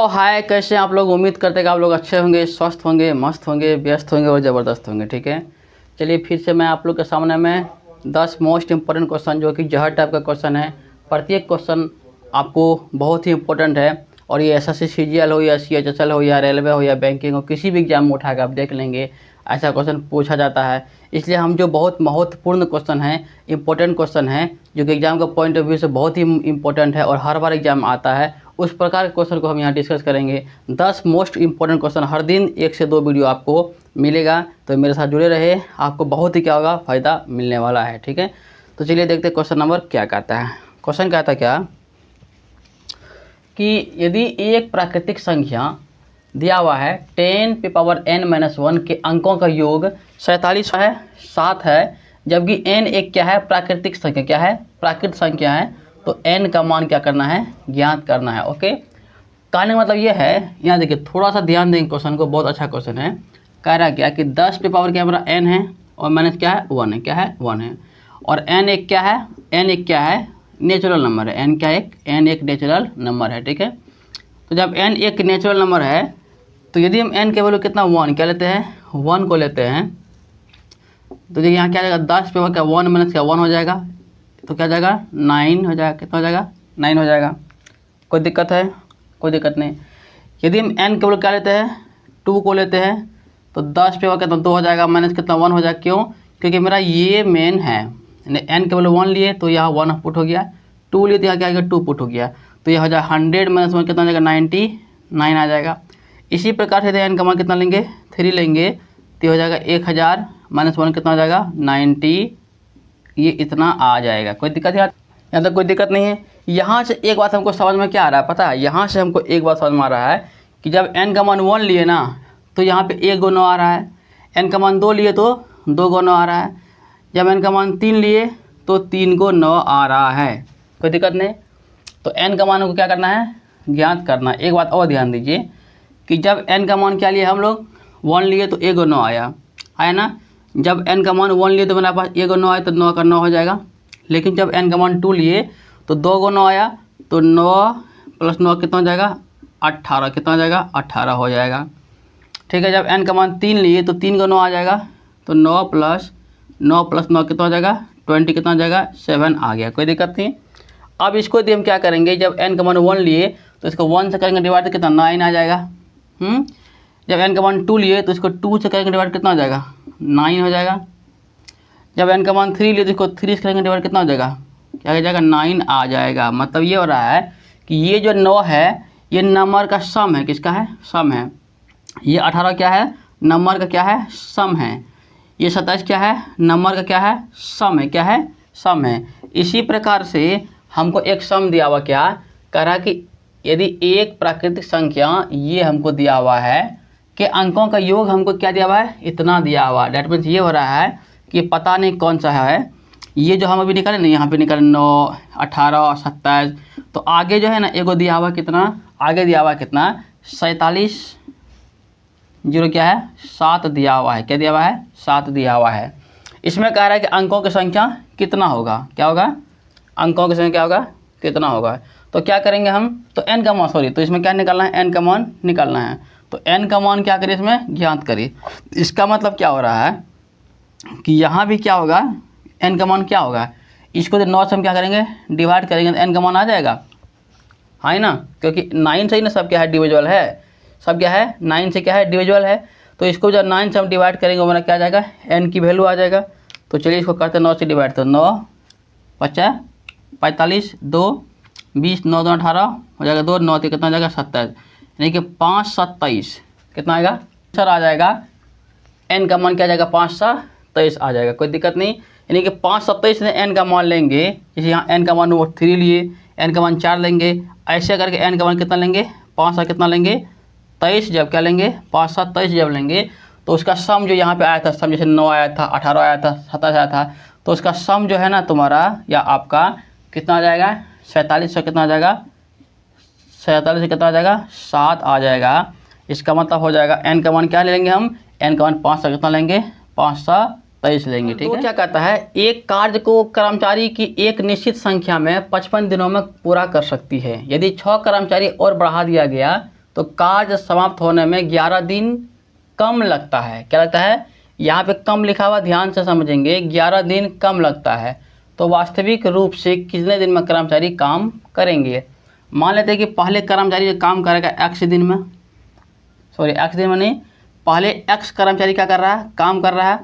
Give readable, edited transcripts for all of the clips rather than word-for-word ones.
हाय, कैसे हैं आप लोग। उम्मीद करते हैं कि आप लोग अच्छे होंगे, स्वस्थ होंगे, मस्त होंगे, व्यस्त होंगे और ज़बरदस्त होंगे। ठीक है, चलिए फिर से मैं आप लोग के सामने में 10 मोस्ट इम्पोर्टेंट क्वेश्चन जो कि जहर टाइप का क्वेश्चन है। प्रत्येक क्वेश्चन आपको बहुत ही इंपॉर्टेंट है और ये एसएससी सीजीएल हो या सीएचएसएल हो या रेलवे हो या बैंकिंग हो, किसी भी एग्जाम में उठा के आप देख लेंगे ऐसा क्वेश्चन पूछा जाता है। इसलिए हम जो बहुत महत्वपूर्ण क्वेश्चन है, इंपॉर्टेंट क्वेश्चन है, जो कि एग्जाम का पॉइंट ऑफ व्यू से बहुत ही इंपॉर्टेंट है और हर बार एग्जाम आता है, उस प्रकार के क्वेश्चन को हम यहाँ डिस्कस करेंगे। 10 मोस्ट इंपॉर्टेंट क्वेश्चन हर दिन 1 से 2 वीडियो आपको मिलेगा, तो मेरे साथ जुड़े रहे, आपको बहुत ही क्या होगा, फ़ायदा मिलने वाला है। ठीक है, तो चलिए देखते हैं क्वेश्चन नंबर क्या कहता है। क्वेश्चन कहता है क्या कि यदि एक प्राकृतिक संख्या दिया हुआ है 10⁻n-1 के अंकों का योग 47 है, 7 है, जबकि n एक क्या है, प्राकृतिक संख्या, क्या है, प्राकृतिक संख्या है, तो n का मान क्या करना है, ज्ञात करना है। ओके, कहने का मतलब ये है, यहाँ देखिए थोड़ा सा ध्यान देंगे क्वेश्चन को, बहुत अच्छा क्वेश्चन है। कह रहा क्या कि 10 पे पावर क्या हमारा n है और माइनस क्या है, 1 है, क्या है, 1 है, और n एक क्या है, n एक क्या है, नेचुरल नंबर है। n क्या है, n एक नेचुरल नंबर है। ठीक है, तो जब n एक नेचुरल नंबर है तो यदि हम n के वैल्यू कितना, 1 क्या लेते हैं, 1 को लेते हैं, तो देखिए यहाँ क्या आ जाएगा, 10 पे क्या 1 माइनस क्या 1 हो जाएगा, तो क्या जाएगा 9 हो जाएगा, कितना हो जाएगा 9 हो जाएगा। कोई दिक्कत है, कोई दिक्कत नहीं। यदि हम n के वैल्यू क्या लेते हैं, 2 को लेते हैं, तो 10 पे कितना 2 हो जाएगा, माइनस कितना 1 हो जाएगा। क्यों, क्योंकि मेरा ये मेन है, n के वैल्यू 1 लिए तो यहाँ 1 पुट हो गया, 2 लिए तो यहाँ क्या आ गया, 2 पुट हो गया, तो यह हो जाएगा 100 माइनस 1 कितना हो जाएगा, 99 आ जाएगा। इसी प्रकार से n का मान कितना लेंगे, 3 लेंगे, तो हो जाएगा 1000 माइनस 1 कितना हो जाएगा, 90, ये इतना आ जाएगा। कोई दिक्कत है, यहाँ तक कोई दिक्कत नहीं है। यहाँ से एक बात हमको समझ में क्या आ रहा है पता है, यहाँ से हमको एक बात समझ में आ रहा है कि जब n का मान 1 लिए ना, तो यहाँ पे 1 गुना आ रहा है, n का मान 2 लिए तो 2 गुना आ रहा है, जब n का मान 3 लिए तो 3 को 9 आ रहा है। कोई दिक्कत नहीं। तो n का मान को क्या करना है, ज्ञात करना। एक बात और ध्यान दीजिए कि जब n का मान क्या लिए हम लोग, 1 लिए तो 1 9 आया ना। जब n का मान 1 लिए तो मेरे पास 1 9 आया, तो 9 का 9 हो जाएगा। लेकिन जब n का मान 2 लिए तो 2 9 आया, तो 9 प्लस 9 कितना हो जाएगा, 18, कितना हो जाएगा, 18 हो जाएगा। ठीक है, जब n का मान 3 लिए तो 3 का 9 आ जाएगा, तो 9 प्लस 9 कितना हो जाएगा, 20, कितना हो जाएगा, 7 आ गया। कोई दिक्कत नहीं। अब इसको यदि हम क्या करेंगे, जब n का मान 1 लिए तो इसको 1 से करेंगे डिवाइड, तो कितना 9 आ जाएगा। जब n का मान 2 लिए तो इसको 2 से करेंगे डिवाइड, कितना हो जाएगा, 9 हो जाएगा। जब n का मान 3 लिए तो इसको 3 से करेंगे डिवाइड, कितना हो जाएगा, क्या हो जाएगा, 9 आ जाएगा। मतलब ये हो रहा है कि ये जो 9 है ये नंबर का सम है, किसका है, सम है। ये 18 क्या है, नंबर का क्या है, सम है। ये 27 क्या है, नंबर का क्या है, सम है, क्या है, सम है। इसी प्रकार से हमको एक सम दिया हुआ, क्या कह रहा कि यदि एक प्राकृतिक संख्या ये हमको दिया हुआ है कि अंकों का योग हमको क्या दिया हुआ है, इतना दिया हुआ है। डेट मीन्स ये हो रहा है कि पता नहीं कौन सा है, ये जो हम अभी निकाले ना, यहाँ पे निकाले 9, 18, 27, तो आगे जो है ना एगो दिया हुआ कितना, आगे दिया हुआ कितना, 47, 0 क्या है, 7 दिया हुआ है। क्या दिया हुआ है, 7 दिया हुआ है। इसमें कह रहा है कि अंकों की संख्या कितना होगा, क्या होगा, अंकों की संख्या क्या होगा, कितना होगा। तो क्या करेंगे हम, तो n का मान, सॉरी, तो इसमें क्या निकालना है, n का मान निकालना है। तो n का मान क्या करिए, इसमें ज्ञात करिए। इसका मतलब क्या हो रहा है कि यहाँ भी क्या होगा, n का मान क्या होगा, इसको 9 से हम क्या करेंगे, डिवाइड करेंगे, तो n का मान आ जाएगा, हाँ ना, क्योंकि 9 से ही ना सब क्या है, डिविजुअल है, सब क्या है, 9 से क्या है, डिविजुअल है। तो इसको जब 9 से हम डिवाइड करेंगे, हमारा क्या आ जाएगा, n की वैल्यू आ जाएगा। तो चलिए इसको करते हैं 9 से डिवाइड, तो 9 50 45 2 20, 9 2 18 हो जाएगा, 2 9 कितना हो जाएगा, 27, यानी कि 5 27 कितना आएगा, सर आ जाएगा। n का मान क्या आ जाएगा, 5 27 आ जाएगा। कोई दिक्कत नहीं, यानी कि 5 27 से n का मान लेंगे, जैसे यहाँ n का मान वो 3 लिए, n का मान 4 लेंगे, ऐसे करके n का मान कितना लेंगे, 5 कितना लेंगे, 23, जब क्या लेंगे, 5 27 जब लेंगे, तो उसका सम जो यहाँ पे आया था, सम जैसे 9 आया था, 18 आया था, 27 आया था, तो उसका सम जो है ना तुम्हारा या आपका कितना आ जाएगा, 47 से कितना आ जाएगा, 47 से कितना आ जाएगा, 7 आ जाएगा। इसका मतलब हो जाएगा n का मान क्या ले लेंगे हम, n का मान 5 कितना लेंगे, 5 23 लेंगे। ठीक है, तो क्या कहता है, एक कार्य को कर्मचारी की एक निश्चित संख्या में 55 दिनों में पूरा कर सकती है। यदि 6 कर्मचारी और बढ़ा दिया गया तो कार्य समाप्त होने में 11 दिन कम लगता है। क्या लगता है? यहाँ पे कम लिखा हुआ, ध्यान से समझेंगे, 11 दिन कम लगता है। तो वास्तविक रूप से कितने दिन में कर्मचारी काम करेंगे? मान लेते हैं कि पहले कर्मचारी काम करेगा x दिन में, सॉरी x दिन में नहीं, पहले x कर्मचारी क्या कर रहा है? काम कर रहा है।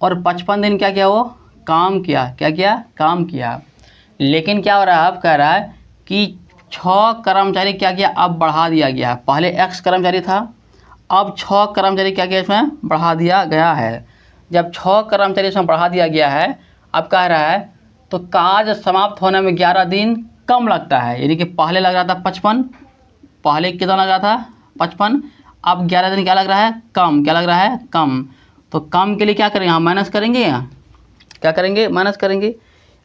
और 55 दिन क्या किया? वो काम किया। क्या किया? काम किया। लेकिन क्या हो रहा है? अब कह रहा है कि 6 कर्मचारी क्या किया? अब बढ़ा दिया गया है। पहले x कर्मचारी था, अब 6 कर्मचारी क्या किया? इसमें बढ़ा दिया गया है। जब 6 कर्मचारी इसमें बढ़ा दिया गया है, अब कह रहा है तो कार्य समाप्त होने में 11 दिन कम लगता है। यानी कि पहले लग रहा था 55, पहले कितना लग रहा था? 55, अब 11 दिन क्या लग रहा है? कम। क्या लग रहा है? कम। तो कम के लिए क्या करेंगे? यहाँ माइनस करेंगे, यहाँ क्या करेंगे? माइनस करेंगे।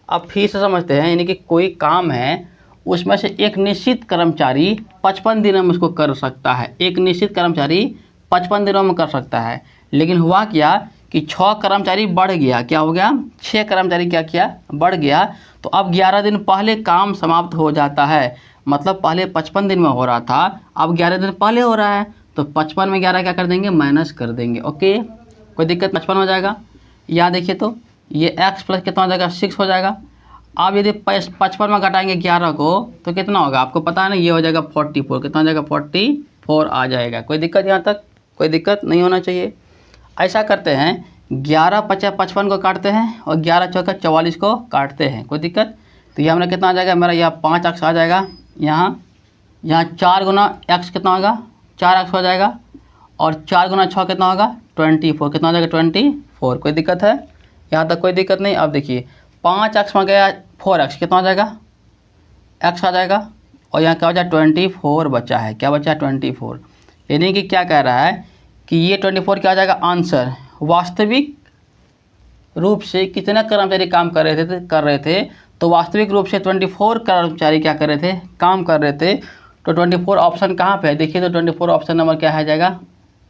अब फिर से समझते हैं, यानी कि कोई काम है, उसमें से एक निश्चित कर्मचारी 55 दिनों में उसको कर सकता है। एक निश्चित कर्मचारी 55 दिनों में कर सकता है। लेकिन हुआ क्या कि 6 कर्मचारी बढ़ गया। क्या हो गया? 6 कर्मचारी क्या किया? बढ़ गया। तो अब 11 दिन पहले काम समाप्त हो जाता है। मतलब पहले 55 दिन में हो रहा था, अब 11 दिन पहले हो रहा है। तो 55 में 11 क्या कर देंगे? माइनस कर देंगे। ओके, कोई दिक्कत? 55 हो जाएगा। यहाँ देखिए तो ये x प्लस कितना हो जाएगा? 6 हो जाएगा। अब यदि 55 में घटाएंगे 11 को तो कितना होगा? आपको पता है ना, ये हो जाएगा 44। कितना हो जाएगा? 44 आ जाएगा। कोई दिक्कत यहाँ तक? कोई दिक्कत नहीं होना चाहिए। ऐसा करते हैं, 11 × 55 को काटते हैं और 11 × 4 = 44 को काटते हैं। कोई दिक्कत? तो ये हमारा कितना आ जाएगा? मेरा यहाँ 5x आ जाएगा। यहाँ 4 गुना x कितना होगा? 4x हो जाएगा। और 4 गुना 6 कितना होगा? 24। कितना हो जाएगा? 24। कोई दिक्कत है? यहाँ तक कोई दिक्कत नहीं। अब देखिए 5x में गया 4x, कितना हो जाएगा? x आ जाएगा। और यहाँ क्या हो जाए? 24 बचा है। क्या बचा है? 24। यानी कि क्या कह रहा है कि ये 24 क्या आ जाएगा? आंसर। वास्तविक रूप से कितने कर्मचारी काम कर रहे थे? तो वास्तविक रूप से 24 कर्मचारी क्या कर रहे थे? काम कर रहे थे। तो 24 ऑप्शन कहाँ पे है? देखिए तो 24 ऑप्शन नंबर क्या है जाएगा?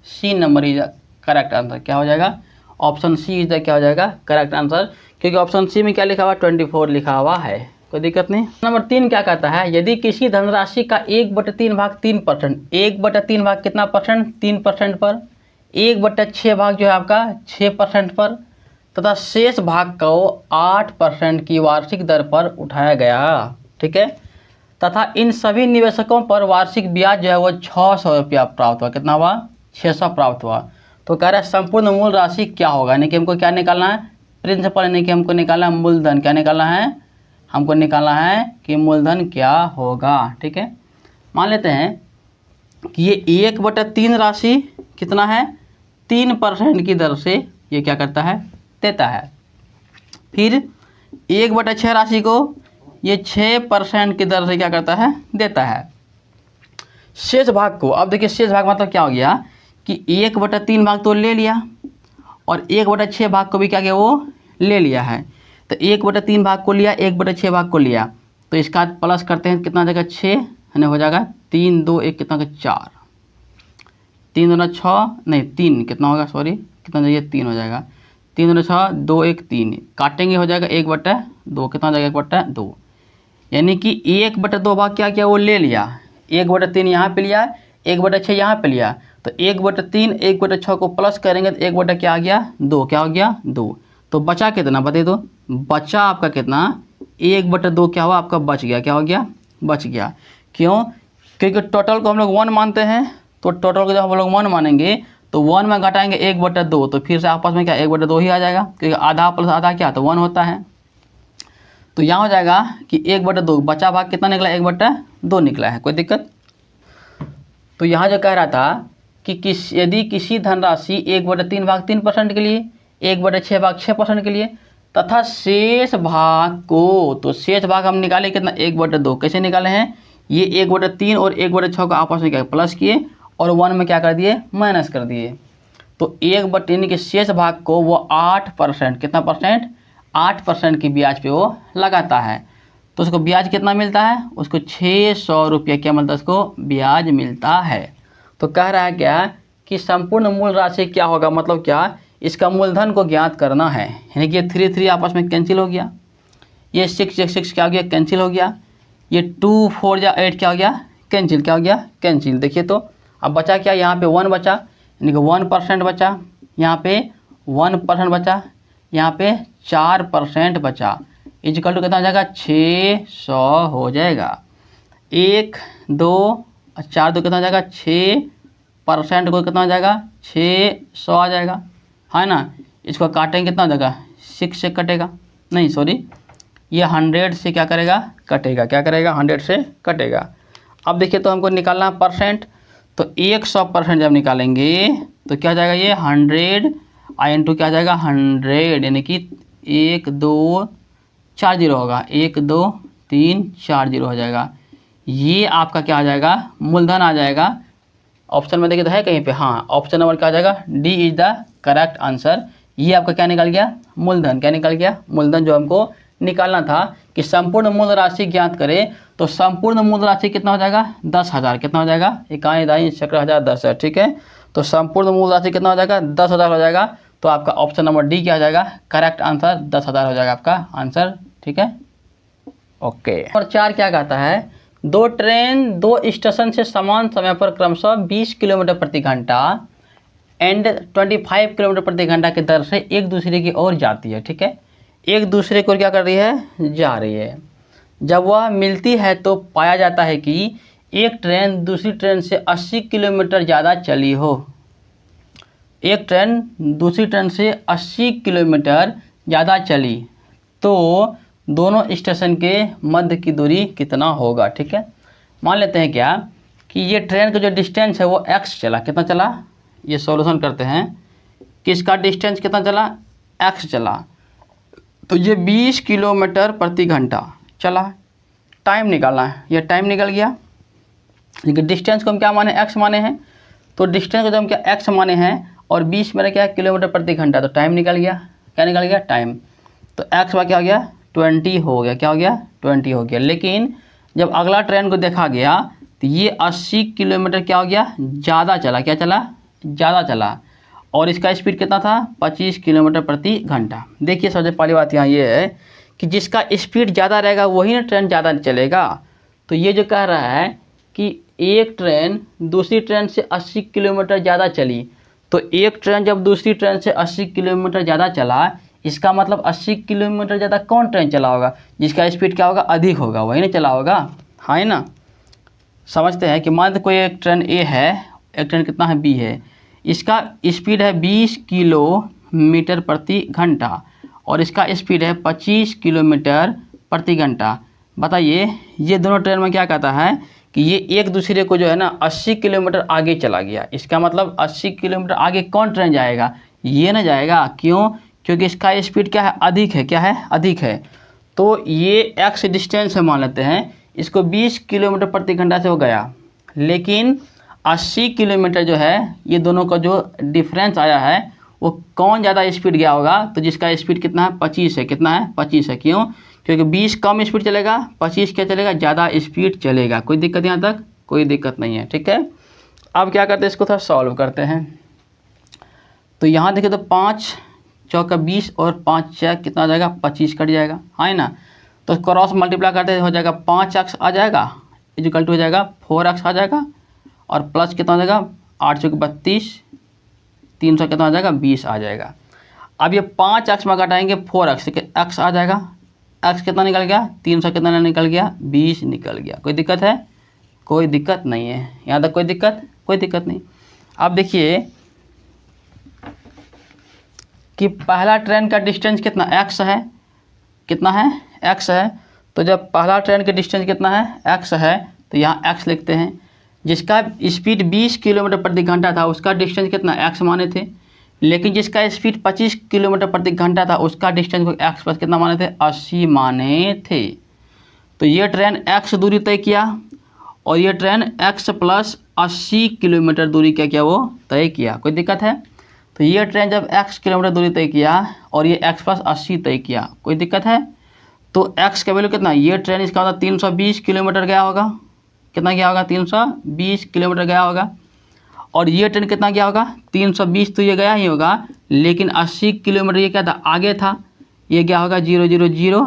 C number is correct answer. क्या हो जाएगा? ऑप्शन सी इज द क्या हो जाएगा? Correct answer. क्योंकि ऑप्शन सी में क्या लिखा हुआ? 24 लिखा हुआ है। कोई दिक्कत नहीं। नंबर 3 क्या कहता है? यदि किसी धनराशि का 1/3 भाग 3%, 1/3 भाग कितना परसेंट? 3% पर, 1/6 भाग जो है आपका 6% पर, तथा शेष भाग को 8% की वार्षिक दर पर उठाया गया। ठीक है। तथा इन सभी निवेशकों पर वार्षिक ब्याज जो है वो 600 रुपया प्राप्त हुआ। कितना हुआ? 600 प्राप्त हुआ। तो कह रहा है संपूर्ण मूल राशि क्या होगा? यानी कि हमको क्या निकालना है? प्रिंसिपल। यानी कि हमको निकालना है मूलधन। क्या निकालना है? हमको निकालना है कि मूलधन क्या होगा। ठीक है। मान लेते हैं कि ये 1/3 राशि कितना है? 3% की दर से ये क्या करता है? देता है। फिर 1/6 राशि को ये 6% की दर से क्या करता है? देता है। शेष भाग को, अब देखिए शेष भाग मतलब क्या हो गया कि 1/3 भाग तो ले लिया और 1/6 भाग को भी क्या किया? वो ले लिया है। तो 1/3 भाग को लिया, 1/6 भाग को लिया, तो इसका प्लस करते हैं कितना जगह? 6 है, हो जाएगा 3 2 1 कितना? 4। 3 दूना 6 नहीं 3 कितना होगा? सॉरी कितना जाइए? 3 हो जाएगा। 3 दूना 6 2 1 3 काटेंगे, हो जाएगा 1/2। कितना हो जाएगा? 1/2। यानी कि 1/2 भाग क्या किया? वो ले लिया। 1/3 यहाँ पे लिया, 1/6 यहाँ पे लिया। तो 1/3 1/6 को प्लस करेंगे तो 1/ क्या आ गया? 2। क्या हो गया? 2। तो बचा कितना? बता दो। बचा आपका कितना? 1/2 क्या हुआ? आपका बच गया। क्या हो गया? बच गया। क्यों? क्योंकि टोटल को हम लोग 1 मानते हैं। तो टोटल को जब हम लोग 1 मानेंगे तो 1 में घटाएंगे 1/2, तो फिर से आपस में क्या? 1/2 ही आ जाएगा, क्योंकि आधा प्लस आधा क्या? तो 1 होता है। तो यहाँ हो जाएगा कि 1/2, बचा भाग कितना निकला? 1/2 निकला है। कोई दिक्कत? तो यहाँ जो कह रहा था कि यदि किसी धनराशि 1/3 भाग 3% के लिए, 1/6 भाग 6% के लिए तथा शेष भाग को, तो शेष भाग हम निकाले कितना? 1/2। कैसे निकाले हैं? ये 1/3 और 1/6 को आपस में क्या प्लस किए और 1 में क्या कर दिए? माइनस कर दिए। तो 1/3 के शेष भाग को वो 8%, कितना परसेंट? 8% की ब्याज पे वो लगाता है। तो उसको ब्याज कितना मिलता है? उसको 600 रुपये क्या मिलता है? उसको ब्याज मिलता है। तो कह रहा है क्या कि संपूर्ण मूल राशि क्या होगा? मतलब क्या? इसका मूलधन को ज्ञात करना है। यानी कि ये 3 3 आपस में कैंसिल हो गया, ये 6 6 क्या हो गया? कैंसिल हो गया। ये 2 4 या 8 क्या हो गया? कैंसिल। क्या हो गया? कैंसिल। देखिए तो अब बचा क्या, यहाँ पे 1 बचा, यानी कि 1% बचा, यहाँ पे 1% बचा, यहाँ पे 4% बचा, इक्वल टू कितना हो जाएगा, 600 हो जाएगा। 1 2 4 2 कितना हो जाएगा, 6% को कितना हो जाएगा, 600 आ जाएगा, है ना। इसको काटेंगे कितना हो जाएगा, 6 से कटेगा, नहीं सॉरी, ये 100 से क्या करेगा, कटेगा, क्या करेगा, 100 से कटेगा। अब देखिए तो हमको निकालना है %, तो 100% जब निकालेंगे तो क्या हो जाएगा, ये 100 इंटू क्या आ जाएगा, 100, यानी कि 1 2 4 0 होगा, 1 2 3 4 0 हो जाएगा। ये आपका क्या आ जाएगा, मूलधन आ जाएगा। ऑप्शन में देखिए तो है कहीं पे, हाँ ऑप्शन नंबर क्या आ जाएगा, D is the correct answer. ये आपका क्या निकल गया, मूलधन। क्या निकल गया, मूलधन। जो हमको निकालना था कि संपूर्ण मूल राशि ज्ञात करें, तो संपूर्ण मूल राशि कितना हो जाएगा, 10,000। कितना हो जाएगा, इकाई दाई चक्र 1010 है, ठीक है। तो संपूर्ण मूल राशि कितना हो जाएगा, 10,000 हो जाएगा। तो आपका ऑप्शन नंबर डी क्या हो जाएगा, करेक्ट आंसर 10,000 हो जाएगा आपका आंसर, ठीक है, ओके। और 4 क्या कहता है, 2 ट्रेन 2 स्टेशन से समान समय पर क्रमशः 20 किलोमीटर प्रति घंटा एंड 25 किलोमीटर प्रति घंटा की दर से एक दूसरे की ओर जाती है, ठीक है। एक दूसरे को क्या कर रही है, जा रही है। जब वह मिलती है तो पाया जाता है कि एक ट्रेन दूसरी ट्रेन से 80 किलोमीटर ज़्यादा चली हो। एक ट्रेन दूसरी ट्रेन से 80 किलोमीटर ज़्यादा चली तो दोनों स्टेशन के मध्य की दूरी कितना होगा, ठीक है। मान लेते हैं क्या कि ये ट्रेन का जो डिस्टेंस है वो x चला, कितना चला, ये सॉल्यूशन करते हैं कि इसका डिस्टेंस कितना चला, x चला, तो ये 20 किलोमीटर प्रति घंटा चला। टाइम निकालना है, ये टाइम निकल गया, लेकिन डिस्टेंस को हम क्या माने, x माने हैं, तो डिस्टेंस को जब हम क्या x माने हैं और 20 मेरा क्या है, किलोमीटर प्रति घंटा, तो टाइम निकल गया। क्या निकल गया, टाइम। तो x का क्या हो गया, 20 हो गया, क्या हो गया, 20 हो गया। लेकिन जब अगला ट्रेन को देखा गया तो ये 80 किलोमीटर क्या हो गया, ज़्यादा चला, क्या चला, ज़्यादा चला, और इसका स्पीड कितना था, 25 किलोमीटर प्रति घंटा। देखिए सबसे पहली बात यहाँ ये है कि जिसका स्पीड ज़्यादा रहेगा वही ना ट्रेन ज़्यादा चलेगा। तो ये जो कह रहा है कि एक ट्रेन दूसरी ट्रेन से 80 किलोमीटर ज़्यादा चली, तो एक ट्रेन जब दूसरी ट्रेन से 80 किलोमीटर ज़्यादा चला, इसका मतलब 80 किलोमीटर ज़्यादा कौन ट्रेन चला होगा, जिसका स्पीड क्या होगा, अधिक होगा, वही ना चला होगा, है ना। समझते हैं कि मान कोई एक ट्रेन ए है, एक ट्रेन कितना है, बी है, इसका स्पीड है 20 किलोमीटर प्रति घंटा और इसका स्पीड है 25 किलोमीटर प्रति घंटा। बताइए ये दोनों ट्रेन में क्या कहता है कि ये एक दूसरे को जो है ना 80 किलोमीटर आगे चला गया। इसका मतलब 80 किलोमीटर आगे कौन ट्रेन जाएगा, ये ना जाएगा। क्यों, क्योंकि इसका स्पीड क्या है, अधिक है, क्या है, अधिक है। तो ये एक्स डिस्टेंस है, मान लेते हैं इसको 20 किलोमीटर प्रति घंटा से हो गया, लेकिन 80 किलोमीटर जो है, ये दोनों का जो डिफरेंस आया है वो कौन ज़्यादा स्पीड गया होगा, तो जिसका स्पीड कितना है, 25 है, कितना है, 25 है। क्यों, क्योंकि 20 कम स्पीड चलेगा, 25 क्या चलेगा, ज़्यादा स्पीड चलेगा। कोई दिक्कत यहाँ तक, कोई दिक्कत नहीं है, ठीक है। अब क्या करते हैं, इसको थोड़ा सॉल्व करते हैं। तो यहाँ देखिए तो 5 चौका 20 और 5 6 कितना आ जाएगा, 25 कट जाएगा, है ना। तो क्रॉस मल्टीप्लाई करते हो जाएगा, 5x आ जाएगा इक्वल टू हो जाएगा 4x आ जाएगा, और प्लस कितना हो जाएगा, 8 चौके 32, 300 कितना आ जाएगा, 20 आ जाएगा। अब ये 5x में घटाएंगे 4x, x आ जाएगा, x कितना निकल गया, 300 कितना निकल गया, 20 निकल गया। कोई दिक्कत है, कोई दिक्कत नहीं है, यहाँ तक कोई दिक्कत, कोई दिक्कत नहीं। अब देखिए कि पहला ट्रेन का डिस्टेंस कितना, x है, कितना है, x है। तो जब पहला ट्रेन का डिस्टेंस कितना है, x है, तो यहाँ x लिखते हैं। जिसका स्पीड 20 किलोमीटर प्रति घंटा था उसका डिस्टेंस कितना, x माने थे, लेकिन जिसका स्पीड 25 किलोमीटर प्रति घंटा था उसका डिस्टेंस को x प्लस कितना माने थे, 80 माने थे। तो ये ट्रेन x दूरी तय किया और ये ट्रेन x प्लस 80 किलोमीटर दूरी क्या किया, वो तय किया। कोई दिक्कत है, तो ये ट्रेन जब x किलोमीटर दूरी तय किया और ये x प्लस 80 तय किया, कोई दिक्कत है। तो x का वैल्यू कितना, ये ट्रेन इसका मतलब 320 किलोमीटर गया होगा, कितना गया होगा, 320 किलोमीटर गया होगा। और ये ट्रेन कितना गया होगा, 320 तो ये गया ही होगा, लेकिन 80 किलोमीटर ये क्या था, आगे था, ये क्या होगा 0 0 0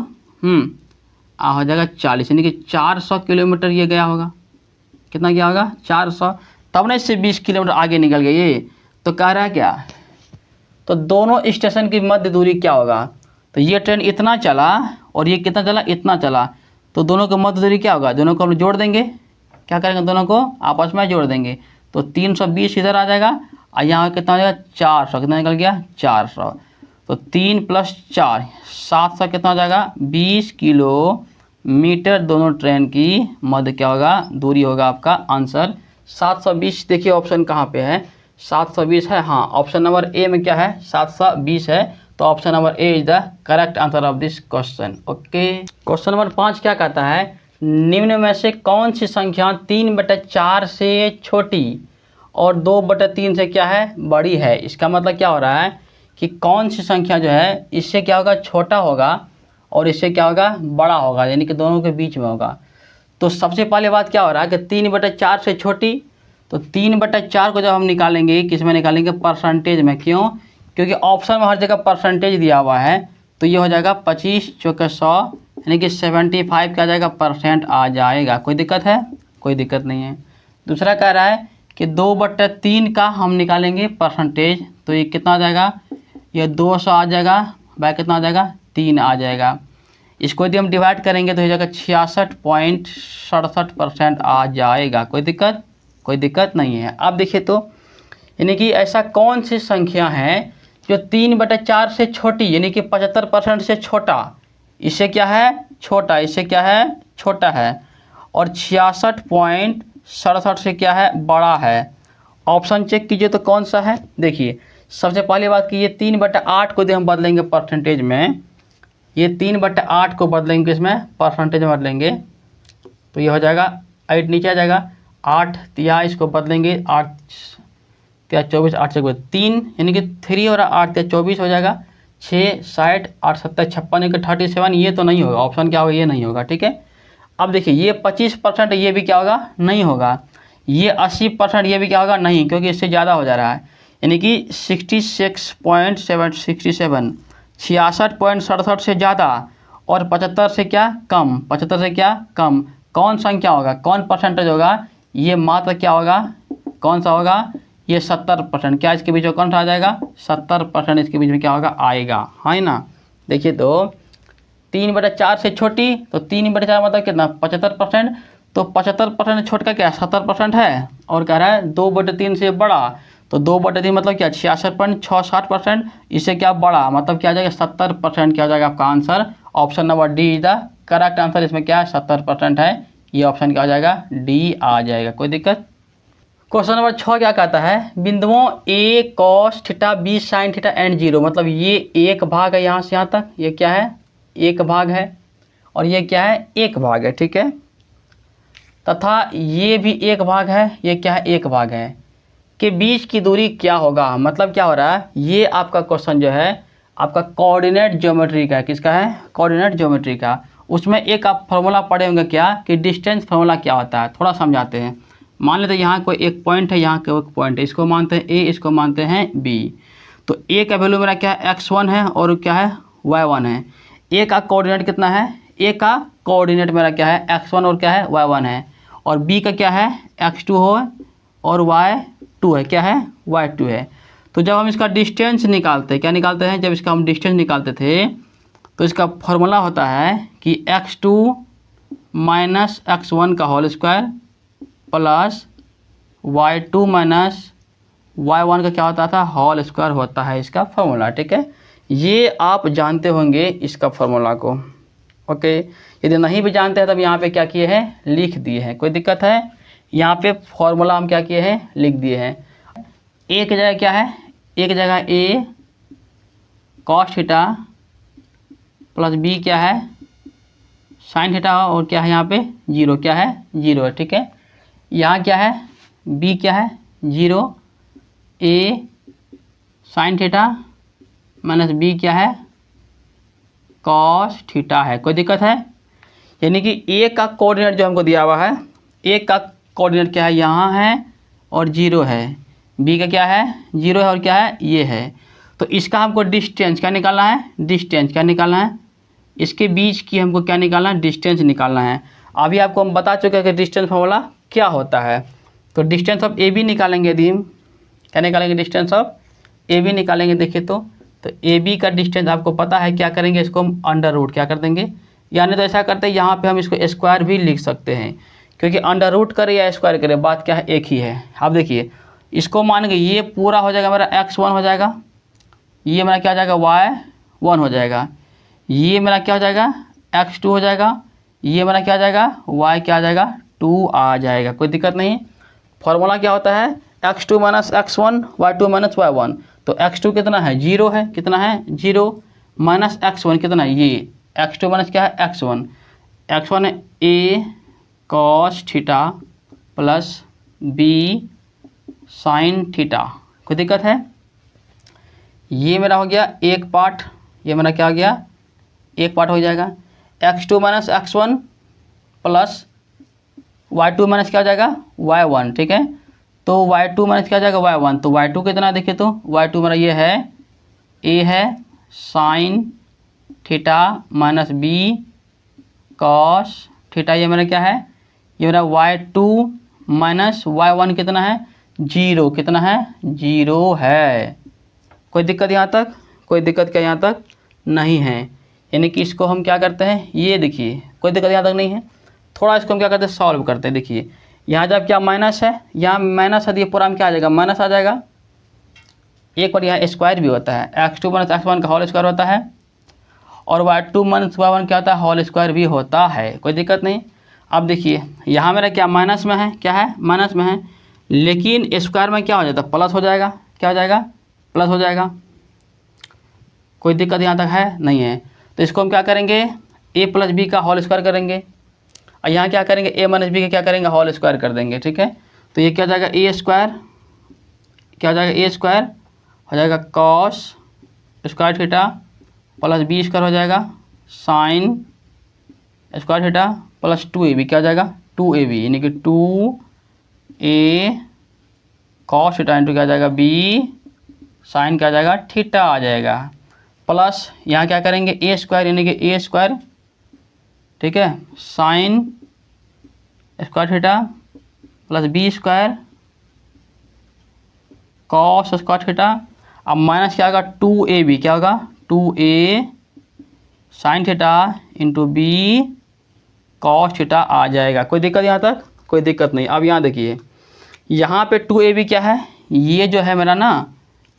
हो जाएगा 40, यानी कि 400 किलोमीटर ये गया होगा। कितना गया होगा, 400। तब ना इससे 20 किलोमीटर आगे निकल गए ये। तो कह रहा है क्या, तो दोनों स्टेशन की मध्य दूरी क्या होगा, तो ये ट्रेन इतना चला और ये कितना चला, इतना चला, तो दोनों की मध्य दूरी क्या होगा, दोनों को हम जोड़ देंगे, क्या करेंगे, दोनों को आपस में जोड़ देंगे। तो 320 इधर आ जाएगा और यहाँ कितना हो जाएगा 400, कितना निकल गया 400। तो 3 + 4 700 कितना हो जाएगा 20 किलोमीटर दोनों ट्रेन की मध्य क्या होगा, दूरी होगा। आपका आंसर 720। देखिए ऑप्शन कहाँ पे है, 720 है। हाँ, ऑप्शन नंबर ए में क्या है 720 है। तो option number A is the correct answer of this question. Okay, question number 5 क्या कहता है, निम्न में से कौन सी संख्या 3/4 से छोटी और 2/3 से क्या है, बड़ी है। इसका मतलब क्या हो रहा है कि कौन सी संख्या जो है इससे क्या होगा, छोटा होगा और इससे क्या होगा, बड़ा होगा, यानी कि दोनों के बीच में होगा। तो सबसे पहले बात क्या हो रहा है कि 3/4 से छोटी, तो 3/4 को जब हम निकालेंगे, किस में निकालेंगे, परसेंटेज में। क्यों, क्योंकि ऑप्शन में हर जगह परसेंटेज दिया हुआ है। तो ये हो जाएगा 25 × 100 यानी कि 75 क्या आ जाएगा, % आ जाएगा। कोई दिक्कत है, कोई दिक्कत नहीं है। दूसरा कह रहा है कि 2/3 का हम निकालेंगे परसेंटेज, तो ये कितना आ जाएगा, ये 200 आ जाएगा, बाय कितना आ जाएगा 3 आ जाएगा। इसको यदि हम डिवाइड करेंगे तो हो जाएगा 66.67% आ जाएगा। कोई दिक्कत, कोई दिक्कत नहीं है। अब देखिए तो यानी कि ऐसा कौन सी संख्या है जो 3/4 से छोटी यानी कि 75% से छोटा, इससे क्या है छोटा, इससे क्या है छोटा है, और 66.67 से क्या है बड़ा है। ऑप्शन चेक कीजिए तो कौन सा है। देखिए सबसे पहली बात कि ये 3/8 को यदि हम बदलेंगे परसेंटेज में, ये 3/8 को बदलेंगे इसमें परसेंटेज में बदलेंगे, तो ये हो जाएगा 8 नीचे आ जाएगा, 8 तिया इसको बदलेंगे, 8 तिया 24, 8 से 3 यानी कि 3 और 8 तिया 24 हो जाएगा, 6 60 8 7 56 यानी कि 37। ये तो नहीं होगा, ऑप्शन क्या होगा, ये नहीं होगा। ठीक है, अब देखिए ये 25% ये भी क्या होगा, नहीं होगा। ये 80% ये भी क्या होगा, नहीं, क्योंकि इससे ज़्यादा हो जा रहा है, यानी कि 66.67 66.67 से ज़्यादा और 75 से क्या कम, 75 से क्या कम, कौन संख्या होगा, कौन परसेंटेज होगा, ये मात्र क्या होगा, कौन सा होगा, ये 70%। क्या इसके बीच में कौन सा आ जाएगा, 70% इसके बीच में क्या होगा, आएगा, है ना। देखिए तो 3/4 से छोटी, तो 3/4 मतलब कितना 75%, तो 75% छोट का क्या 70% है, और कह रहा है 2/3 से बड़ा, तो 2/3 मतलब क्या 66.67%, इससे क्या बड़ा मतलब क्या आ जाएगा 70% क्या हो जाएगा आपका answer. Option number D is the correct answer. इसमें क्या है 70% है, ये ऑप्शन क्या हो जाएगा, डी आ जाएगा। कोई दिक्कत। क्वेश्चन नंबर 6 क्या कहता है, बिंदुओं a cos theta b sin theta and 0, मतलब ये एक भाग है यहाँ से यहाँ तक, ये क्या है एक भाग है, और ये क्या है एक भाग है। ठीक है, तथा ये भी एक भाग है, ये क्या है एक भाग है, के बीच की दूरी क्या होगा। मतलब क्या हो रहा है, ये आपका क्वेश्चन जो है आपका कोऑर्डिनेट ज्योमेट्री का है। किसका है, कोऑर्डिनेट ज्योमेट्री का। उसमें एक आप फॉर्मूला पढ़े होंगे क्या, कि डिस्टेंस फार्मूला क्या होता है, थोड़ा समझाते हैं। मान लेते हैं यहाँ कोई एक पॉइंट है, यहाँ कोई एक पॉइंट है, इसको मानते हैं ए, इसको मानते हैं बी। तो ए का वैल्यू मेरा क्या है x1 है और क्या है y1 है। ए का कोऑर्डिनेट कितना है, ए का कोऑर्डिनेट मेरा क्या है x1 और क्या है y1 है, और बी का क्या है x2 हो और y2 है, क्या है y2 है। तो जब हम इसका डिस्टेंस निकालते हैं, क्या निकालते हैं, जब इसका हम डिस्टेंस निकालते थे तो इसका फॉर्मूला होता है कि x2 माइनस x1 का whole square plus y2 minus y1 का क्या होता था, होल स्क्वायर होता है इसका फॉर्मूला। ठीक है, ये आप जानते होंगे इसका फॉर्मूला को। ओके, यदि नहीं भी जानते हैं तब यहाँ पे क्या किए हैं, लिख दिए हैं। कोई दिक्कत है, यहाँ पे फॉर्मूला हम क्या किए हैं, लिख दिए हैं। एक जगह क्या है, एक जगह a cos theta plus b क्या है sin थीटा, और क्या है यहाँ पे 0, क्या है 0 है। ठीक है, यहाँ क्या है b क्या है 0, a sin theta minus b क्या है cos थीटा है। कोई दिक्कत है, यानी कि a का कोऑर्डिनेट जो हमको दिया हुआ है, a का कोऑर्डिनेट क्या है यहाँ है और 0 है, b का क्या है 0 है और क्या है ये है। तो इसका हमको डिस्टेंस क्या निकालना है, डिस्टेंस क्या निकालना है, इसके बीच की हमको क्या निकालना है, डिस्टेंस निकालना है। अभी आपको हम बता चुके हैं कि डिस्टेंस फॉर्मूला क्या होता है। तो डिस्टेंस ऑफ ए बी निकालेंगे यदि हम, क्या निकालेंगे, डिस्टेंस ऑफ ए बी निकालेंगे। देखिए तो ए बी का डिस्टेंस आपको पता है, क्या करेंगे, इसको हम अंडर रूट क्या कर देंगे, यानी तो ऐसा करते हैं यहाँ पे हम इसको स्क्वायर भी लिख सकते हैं, क्योंकि अंडर रूट करे या स्क्वायर करे बात क्या है, एक ही है। आप देखिए इसको मान के ये पूरा हो जाएगा मेरा x1 हो जाएगा, ये मेरा क्या हो जाएगा y1 हो जाएगा, ये मेरा क्या हो जाएगा x2 हो जाएगा, ये मेरा क्या आ जाएगा y क्या आ जाएगा 2 आ जाएगा। कोई दिक्कत नहीं। फॉर्मूला क्या होता है, x2 minus x1 y2 minus y1। तो x2 कितना है 0 है, कितना है 0, माइनस x1 कितना है, ये x2 माइनस क्या है x1 है a cos theta plus b sine theta. कोई दिक्कत है। ये मेरा हो गया एक पार्ट, ये मेरा क्या हो गया एक पार्ट हो जाएगा। x2 minus x1 plus y2 minus क्या हो जाएगा y1, ठीक है। तो y2 माइनस क्या हो जाएगा y1, तो y2 कितना देखिए तो y2 मेरा ये है a है sine theta minus b cos theta, ये मेरा क्या है, ये मेरा y2 माइनस y1 कितना है 0, कितना है 0 है। कोई दिक्कत यहाँ तक, कोई दिक्कत क्या यहाँ तक नहीं है। यानी कि इसको हम क्या करते हैं, ये देखिए कोई दिक्कत यहाँ तक नहीं है। थोड़ा इसको हम क्या करते हैं सॉल्व करते हैं। देखिए यहाँ जब क्या माइनस है, यहाँ माइनस है तो ये पूरा में क्या आ जाएगा माइनस आ जाएगा। एक बार यहाँ स्क्वायर भी होता है, x2 माइनस x1 का होल स्क्वायर होता है, और y2 माइनस y1 क्या होता है होल स्क्वायर भी होता है। कोई दिक्कत नहीं। अब देखिए यहाँ मेरा क्या माइनस में है, क्या है माइनस में है, लेकिन स्क्वायर में क्या हो जाता है प्लस हो जाएगा, क्या हो जाएगा प्लस हो जाएगा। कोई दिक्कत यहाँ तक है नहीं है। तो इसको हम क्या करेंगे a प्लस बी का होल स्क्वायर करेंगे, और यहाँ क्या करेंगे a माइनस बी का क्या करेंगे होल स्क्वायर कर देंगे, ठीक है। तो ये क्या हो जाएगा a स्क्वायर, क्या हो जाएगा a स्क्वायर हो जाएगा cos square theta plus B square हो जाएगा sign square theta plus 2ab, क्या हो जाएगा 2ab, यानी कि 2a कॉस थीटा इंटू क्या आ जाएगा b साइन क्या आ जाएगा थीटा आ जाएगा, प्लस यहाँ क्या करेंगे a स्क्वायर यानी कि a स्क्वायर, ठीक है, sine square theta plus b square cos square theta. अब माइनस क्या होगा 2ab, क्या होगा 2a sine theta into b cos theta आ जाएगा। कोई दिक्कत यहाँ तक, कोई दिक्कत नहीं। अब यहाँ देखिए यहाँ पे 2ab क्या है, ये जो है मेरा ना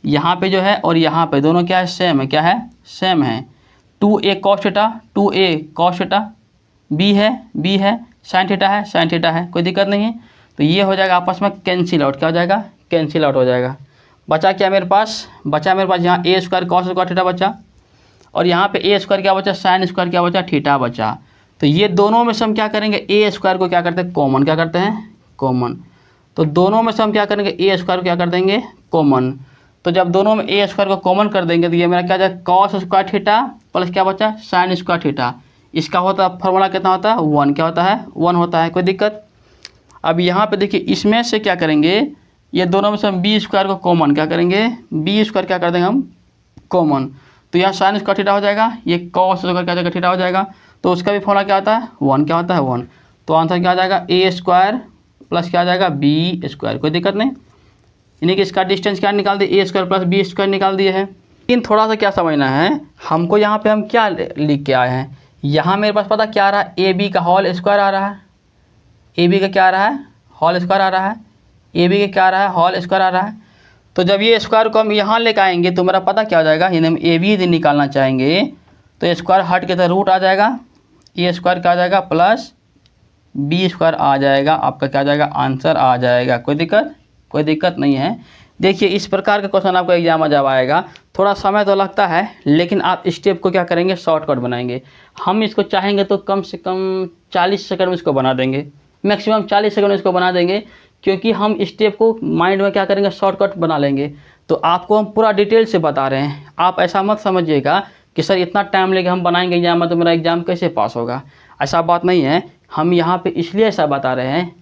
यहाँ पे जो है और यहाँ पे दोनों क्या है सेम है, क्या है सेम है। 2a cos theta 2a cos theta, b है साइन थीटा है साइन थीटा है, कोई दिक्कत नहीं है। तो ये हो जाएगा आपस में कैंसिल आउट, क्या हो जाएगा कैंसिल आउट हो जाएगा। बचा क्या मेरे पास, बचा मेरे पास यहाँ a square cos square theta बचा, और यहाँ पे a स्क्वायर क्या बचा साइन स्क्वायर क्या बचा थीटा बचा। तो ये दोनों में से हम क्या करेंगे a स्क्वायर को क्या करते हैं कॉमन, क्या करते हैं कॉमन। तो दोनों में से हम क्या करेंगे a स्क्वायर को क्या कर देंगे कॉमन। तो जब दोनों में a स्क्वायर को कॉमन कर देंगे तो ये मेरा क्या आ जाएगा कॉस स्क्वायर थीटा प्लस क्या बचा साइन स्क्वायर थीटा। इसका होता है फॉर्मूला कितना होता है 1, क्या होता है 1 होता है। कोई दिक्कत। अब यहाँ पे देखिए इसमें से क्या करेंगे, ये दोनों में से हम बी स्क्वायर को कॉमन क्या करेंगे, बी स्क्वायर क्या कर देंगे हम कॉमन। तो यहाँ साइन स्क्वायर थीटा हो जाएगा, ये कॉस स्क्वायर क्या जाएगा थीटा हो जाएगा। तो उसका भी फॉर्मूला क्या आता है 1, क्या होता है 1। तो आंसर क्या आ जाएगा a स्क्वायर प्लस क्या आ जाएगा b स्क्वायर। कोई दिक्कत नहीं। यानी कि इसका डिस्टेंस क्या निकाल दिए a square plus b square निकाल दिए हैं। लेकिन थोड़ा सा क्या समझना है हमको, यहाँ पे हम क्या लिख के आए हैं, यहाँ मेरे पास पता क्या आ रहा है ए बी का होल स्क्वायर आ रहा है, ए बी का क्या आ रहा है होल स्क्वायर आ रहा है, ए बी का क्या आ रहा है होल स्क्वायर आ रहा है। तो जब ये स्क्वायर को हम यहाँ लेकर आएंगे तो मेरा पता क्या हो जाएगा, यानी हम ए बी निकालना चाहेंगे तो स्क्वायर हट के तो रूट आ जाएगा, ए स्क्वायर क्या आ जाएगा प्लस बी स्क्वायर आ जाएगा, आपका क्या आ जाएगा आंसर आ जाएगा। कोई दिक्कत, कोई दिक्कत नहीं है। देखिए इस प्रकार का क्वेश्चन आपका एग्जाम में जब आएगा थोड़ा समय तो लगता है, लेकिन आप स्टेप को क्या करेंगे शॉर्टकट बनाएंगे। हम इसको चाहेंगे तो कम से कम 40 सेकंड में इसको बना देंगे, मैक्सिमम 40 सेकंड में इसको बना देंगे, क्योंकि हम स्टेप को माइंड में क्या करेंगे शॉर्टकट बना लेंगे। तो आपको हम पूरा डिटेल से बता रहे हैं, आप ऐसा मत समझिएगा कि सर इतना टाइम लेके हम बनाएंगे एग्जाम में तो मेरा एग्जाम कैसे पास होगा, ऐसा बात नहीं है। हम यहाँ पे इसलिए ऐसा बता रहे हैं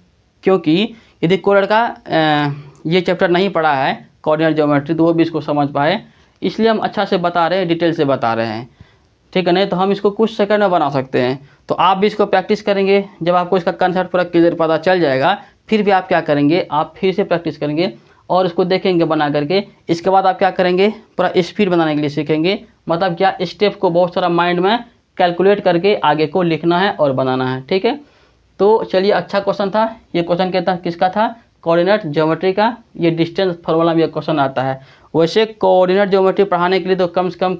क्योंकि यदि कोई लड़का ये चैप्टर नहीं पढ़ा है कोऑर्डिनेट ज्योमेट्री तो वो भी इसको समझ पाए, इसलिए हम अच्छा से बता रहे हैं, डिटेल से बता रहे हैं, ठीक है। नहीं तो हम इसको कुछ सेकंड में बना सकते हैं। तो आप भी इसको प्रैक्टिस करेंगे, जब आपको इसका कंसेप्ट पूरा क्लियर पता चल जाएगा फिर भी आप क्या करेंगे, आप फिर से प्रैक्टिस करेंगे और इसको देखेंगे बना करके। इसके बाद आप क्या करेंगे, पूरा स्पीड बनाने के लिए सीखेंगे। मतलब क्या, स्टेप को बहुत सारा माइंड में कैलकुलेट करके आगे को लिखना है और बनाना है, ठीक है। तो चलिए, अच्छा क्वेश्चन था ये। क्वेश्चन कहता किसका था, कोऑर्डिनेट ज्योमेट्री का। ये डिस्टेंस फार्मूला में ये क्वेश्चन आता है। वैसे कोऑर्डिनेट ज्योमेट्री पढ़ाने के लिए तो कम से कम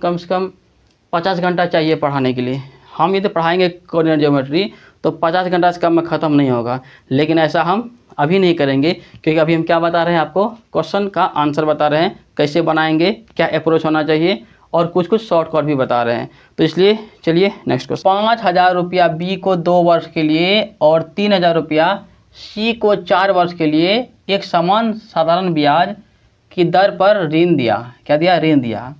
50 घंटा चाहिए पढ़ाने के लिए। हम यदि पढ़ाएंगे कोऑर्डिनेट ज्योमेट्री तो 50 घंटा से कम में ख़त्म नहीं होगा, लेकिन ऐसा हम अभी नहीं करेंगे, क्योंकि अभी हम क्या बता रहे हैं आपको, क्वेश्चन का आंसर बता रहे हैं, कैसे बनाएंगे, क्या अप्रोच होना चाहिए, और कुछ शॉर्टकट भी बता रहे हैं। तो इसलिए चलिए नेक्स्ट क्वेश्चन। 5000 रुपया बी को 2 वर्ष के लिए और 3000 रुपया सी को 4 वर्ष के लिए एक समान साधारण ब्याज की दर पर ऋण दिया। क्या दिया, ऋण दिया।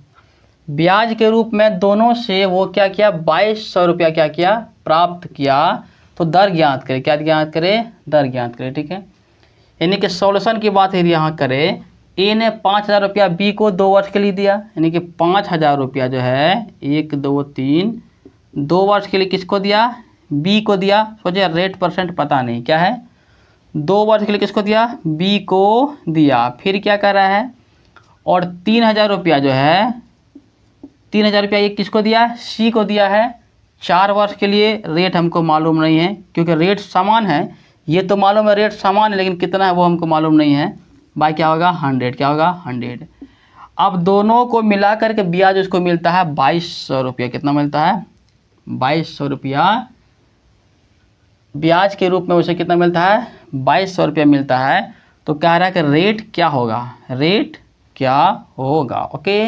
ब्याज के रूप में दोनों से वो क्या किया, 2200 रुपया क्या किया, प्राप्त किया। तो दर ज्ञात करें। क्या ज्ञात करें, दर ज्ञात करें, ठीक है। यानी कि सॉल्यूशन की बात यदि यहाँ करें, ए ने 5000 रुपया बी को 2 वर्ष के लिए दिया, यानी कि 5000 रुपया जो है 1 2 3 2 वर्ष के लिए किसको दिया, बी को दिया। सोचिए रेट परसेंट पता नहीं क्या है, 2 वर्ष के लिए किसको दिया, बी को दिया। फिर क्या कर रहा है, और 3000 रुपया जो है, 3000 रुपया ये किसको दिया, सी को दिया है। 4 वर्ष के लिए रेट हमको मालूम नहीं है, क्योंकि रेट समान है। ये तो मालूम है रेट समान है, लेकिन कितना है वो हमको मालूम नहीं है। बाय क्या होगा, 100। क्या होगा, 100। अब दोनों को मिला करके ब्याज उसको मिलता है 2200 रुपया। कितना मिलता है, 2200 रुपया ब्याज के रूप में उसे कितना मिलता है, 2200 रुपया मिलता है। तो कह रहा है कि रेट क्या होगा, रेट क्या होगा। ओके,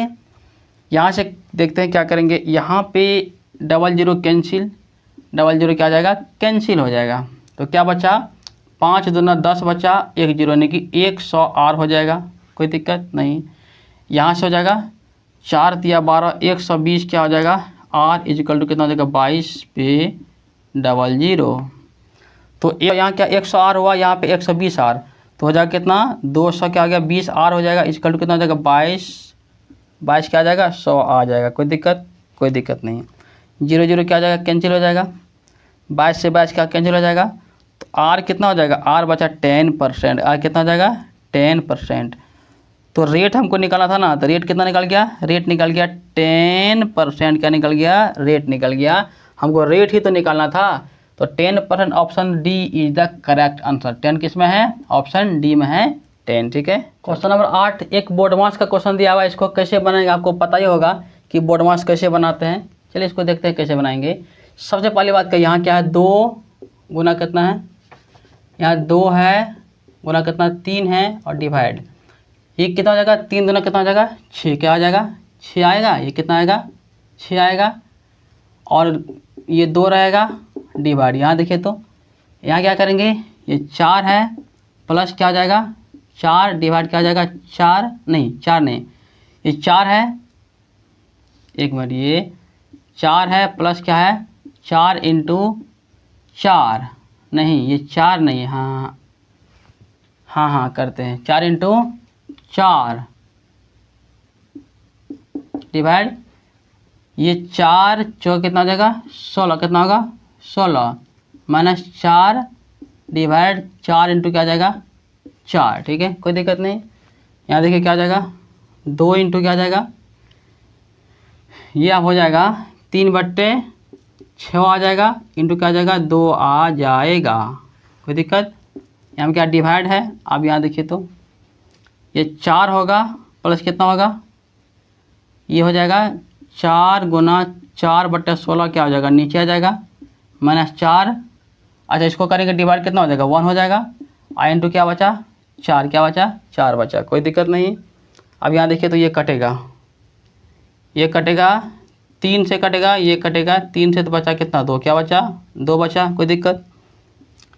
यहाँ से देखते हैं क्या करेंगे। यहाँ पे 00 कैंसिल, 00 क्या आ जाएगा, कैंसिल हो जाएगा। तो क्या बचा, 5 दूना 10 बचा, 1 0 यानी कि 100 आर हो जाएगा, कोई दिक्कत नहीं। यहाँ से हो जाएगा 4 दिया 12, 120 क्या हो जाएगा, आर इजिकल टू कितना हो जाएगा, 22 पे 00। तो यहाँ क्या 100 आर हुआ, यहाँ पे 120 आर, तो हो जाएगा कितना, 200 क्या हो गया, 20 आर हो जाएगा, इजिकल टू कितना हो जाएगा, 22 क्या आ जाएगा, 100 आ जाएगा। कोई दिक्कत नहीं। 0 0 क्या आ जाएगा, कैंसिल हो जाएगा। 22 से 22 क्या कैंसिल हो जाएगा। तो आर कितना हो जाएगा, आर बचा 10%। आर कितना हो जाएगा, 10%। तो रेट हमको निकालना था ना, तो रेट कितना निकल गया, रेट निकल गया 10%। क्या निकल गया, रेट निकल गया। हमको रेट ही तो निकालना था, तो 10%। Option D is the correct answer. 10 किस में है, ऑप्शन डी में है 10, ठीक है। क्वेश्चन नंबर 8, एक बोर्ड मास का क्वेश्चन दिया हुआ है। इसको कैसे बनाएंगे आपको पता ही होगा कि बोर्ड मास कैसे बनाते हैं। चलिए इसको देखते हैं कैसे बनाएंगे। सबसे पहली बात का, यहाँ क्या है, 2 गुना कितना है, यहाँ 2 है, गुना कितना 3 है, और डिवाइड। ये कितना हो जाएगा, 3 दूना कितना हो जाएगा, 6। क्या आ जाएगा, 6 आएगा। ये कितना आएगा, 6 आएगा, और ये 2 रहेगा, डिवाइड। यहाँ देखिए तो यहाँ क्या करेंगे, ये 4 है, प्लस क्या आ जाएगा, 4 डिवाइड क्या आ जाएगा, 4 नहीं, ये 4 है, एक मिनट, ये 4 है, प्लस क्या है, 4 इंटू 4 नहीं, ये 4 नहीं, हाँ करते हैं, 4 इंटू 4 डिवाइड, ये 4 चौक कितना हो जाएगा, 16। कितना होगा, 16 माइनस 4 डिवाइड 4 इंटू क्या आ जाएगा, 4, ठीक है, कोई दिक्कत नहीं। यहाँ देखिए क्या आ जाएगा, 2 इंटू क्या आ जाएगा, ये अब हो जाएगा 3/6 आ जाएगा, इंटू क्या आ जाएगा, 2 आ जाएगा, कोई दिक्कत। यहाँ क्या डिवाइड है, अब यहाँ देखिए तो ये 4 होगा, प्लस कितना होगा, ये हो जाएगा 4 गुना 4/16 क्या हो जाएगा, नीचे आ जाएगा, माइनस 4। अच्छा, इसको करेंगे डिवाइड, कितना हो जाएगा, 1 हो जाएगा। आई इंटू क्या बचा, 4। क्या बचा, 4 बचा, कोई दिक्कत नहीं। अब यहाँ देखिए तो ये कटेगा, 3 से कटेगा, ये कटेगा 3 से, तो बचा कितना, 2। क्या बचा, 2 बचा, कोई दिक्कत।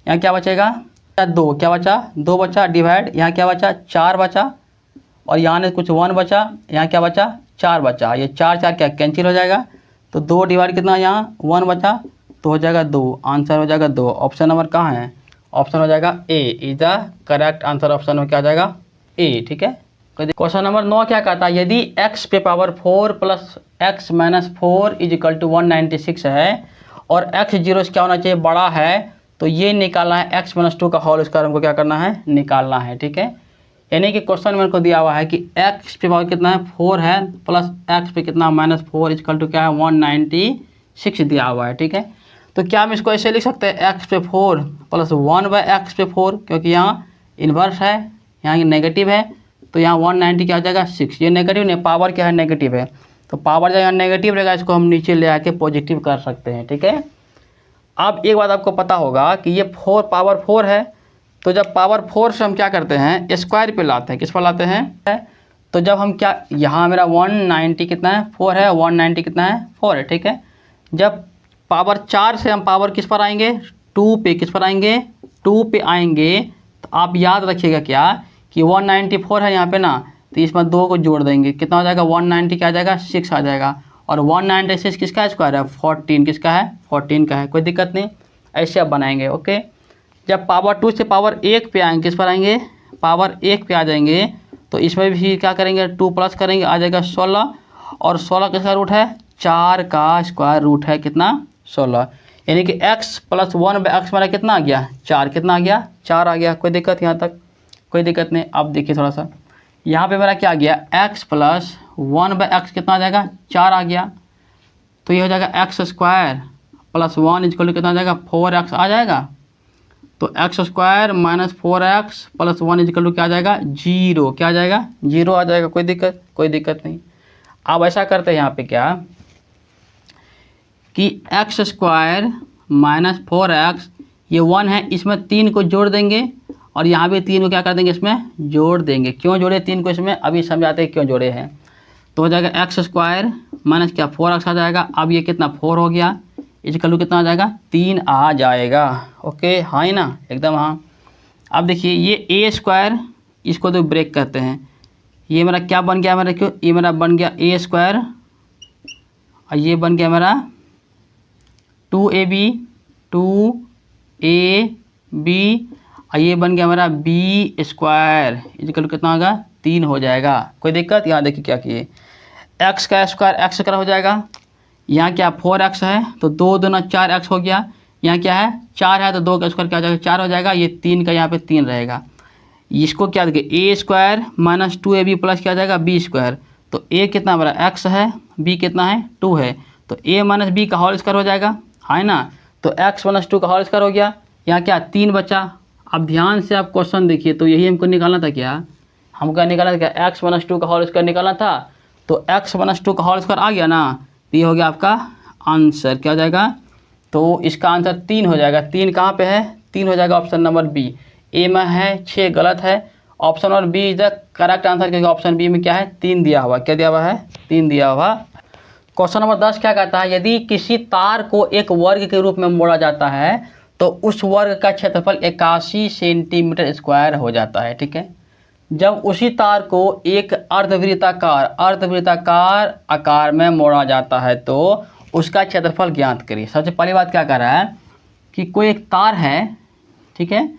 यहाँ क्या बचेगा, 2। क्या बचा, 2 बचा, डिवाइड, यहाँ क्या बचा, 4 बचा, और यहाँ ने कुछ 1 बचा, यहाँ क्या बचा, 4 बचा। ये 4 4 क्या कैंसिल हो जाएगा, तो 2 डिवाइड कितना, यहाँ 1 बचा, तो हो जाएगा 2। आंसर हो जाएगा 2। ऑप्शन नंबर कहाँ है, ऑप्शन हो जाएगा A is the correct answer. Option में क्या आ जाएगा, ए, ठीक है। क्वेश्चन नंबर 9 क्या कहता है, यदि x पे power 4 plus x minus 4 is equal to 196 है और x 0 से क्या होना चाहिए, बड़ा है, तो ये निकालना है, x माइनस 2 का होल स्क्वायर हमको क्या करना है, निकालना है। ठीक है, यानी कि क्वेश्चन में को दिया हुआ है कि x पे पावर कितना है 4 है प्लस x पे कितना -4 इक्वल टू क्या है 196 दिया हुआ है। ठीक है, तो क्या हम इसको ऐसे लिख सकते हैं x पे 4 प्लस 1/x पे 4, क्योंकि यहाँ इन्वर्स है, यहाँ नेगेटिव है, तो यहाँ 190 क्या हो जाएगा 6। ये नेगेटिव नहीं, पावर क्या है नेगेटिव है, तो पावर जब नेगेटिव रहेगा इसको हम नीचे ले आके पॉजिटिव कर सकते हैं। ठीक है, अब एक बात आपको पता होगा कि ये 4 पावर 4 है, तो जब पावर 4 से हम क्या करते हैं स्क्वायर पे लाते हैं, किस पर लाते हैं, तो जब हम क्या, यहाँ मेरा 190 कितना है 4 है, 190 कितना है 4 है। ठीक है, जब पावर 4 से हम पावर किस पर आएंगे 2 पे, किस पर आएंगे 2 पे आएंगे, तो आप याद रखिएगा क्या कि 194 है यहाँ पे ना, तो इसमें 2 को जोड़ देंगे, कितना हो जाएगा 190 क्या आ जाएगा 6 आ जाएगा, और 196 किसका स्क्वायर है 14, किसका है 14 का है, कोई दिक्कत नहीं, ऐसे आप बनाएंगे। ओके, जब पावर 2 से पावर 1 पे आएंगे, किस पर आएंगे पावर 1 पे आ जाएंगे, तो इसमें भी क्या करेंगे 2 प्लस करेंगे, आ जाएगा 16, और 16 किसका रूट है 4 का स्क्वायर रूट है कितना 16, यानी कि x प्लस 1/x मेरा कितना आ गया 4, कितना आ गया 4 आ गया। कोई दिक्कत यहाँ तक, कोई दिक्कत नहीं। अब देखिए थोड़ा सा यहाँ पे मेरा क्या आ गया x प्लस 1/x कितना आ जाएगा 4 आ गया, तो ये हो जाएगा x स्क्वायर प्लस 1 इक्वल कितना आ जाएगा 4x आ जाएगा, तो x square minus 4x plus 1 equal to क्या आ जाएगा 0, क्या आ जाएगा 0 आ जाएगा। कोई दिक्कत नहीं। अब ऐसा करते हैं यहाँ पे क्या कि एक्स स्क्वायर माइनस 4x ये 1 है, इसमें 3 को जोड़ देंगे, और यहाँ भी 3 को क्या कर देंगे इसमें जोड़ देंगे। क्यों जोड़े 3 को इसमें, अभी समझाते हैं क्यों जोड़े हैं। तो हो जाएगा एक्स स्क्वायर माइनस क्या 4x आ जाएगा, अब ये कितना 4 हो गया, इक्वल कितना आ जाएगा 3 आ जाएगा। ओके, हाँ ही ना, एकदम हाँ। अब देखिए ये ए स्क्वायर, इसको तो ब्रेक करते हैं, ये मेरा क्या बन गया मेरा, क्यों ये मेरा बन गया ए स्क्वायर, और ये बन गया मेरा 2ab 2ab, और ये बन गया मेरा बी स्क्वायर इक्वल कितना होगा 3 हो जाएगा। कोई दिक्कत, यहाँ देखिए क्या किए एक्स का स्क्वायर एक्स स्क्वायर हो जाएगा, यहाँ क्या 4x है तो 2 दूना 4x हो गया, यहाँ क्या है 4 है तो 2 का स्क्वायर क्या हो जाएगा 4 हो जाएगा, ये 3 का यहाँ पे 3 रहेगा। इसको क्या देखिए ए स्क्वायर माइनस 2ab प्लस क्या आ जाएगा बी स्क्वायर, तो ए कितना हमारा x है, बी कितना है 2 है, तो a माइनस बी का होल स्क्वायर हो जाएगा, है ना, तो x माइनस 2 का होल स्क्वायर हो गया, यहाँ क्या 3 बचा। अब ध्यान से आप क्वेश्चन देखिए, तो यही हमको निकालना था, क्या हमको निकालना था क्या x माइनस 2 का होल स्क्वायर निकालना था, तो x माइनस 2 का होल स्क्वायर आ गया ना, ये हो गया आपका आंसर, क्या हो जाएगा, तो इसका आंसर 3 हो जाएगा। 3 कहाँ पे है 3 हो जाएगा ऑप्शन नंबर बी, ए में है 6 गलत है, option number B is the correct answer, क्योंकि ऑप्शन बी में क्या है 3 दिया हुआ, क्या दिया हुआ है 3 दिया हुआ। क्वेश्चन नंबर 10 क्या कहता है, यदि किसी तार को एक वर्ग के रूप में मोड़ा जाता है तो उस वर्ग का क्षेत्रफल 81 सेंटीमीटर स्क्वायर हो जाता है। ठीक है, जब उसी तार को एक अर्धवृत्ताकार आकार में मोड़ा जाता है तो उसका क्षेत्रफल ज्ञात करिए। सबसे पहली बात क्या कर रहा है कि कोई एक तार है, ठीक है,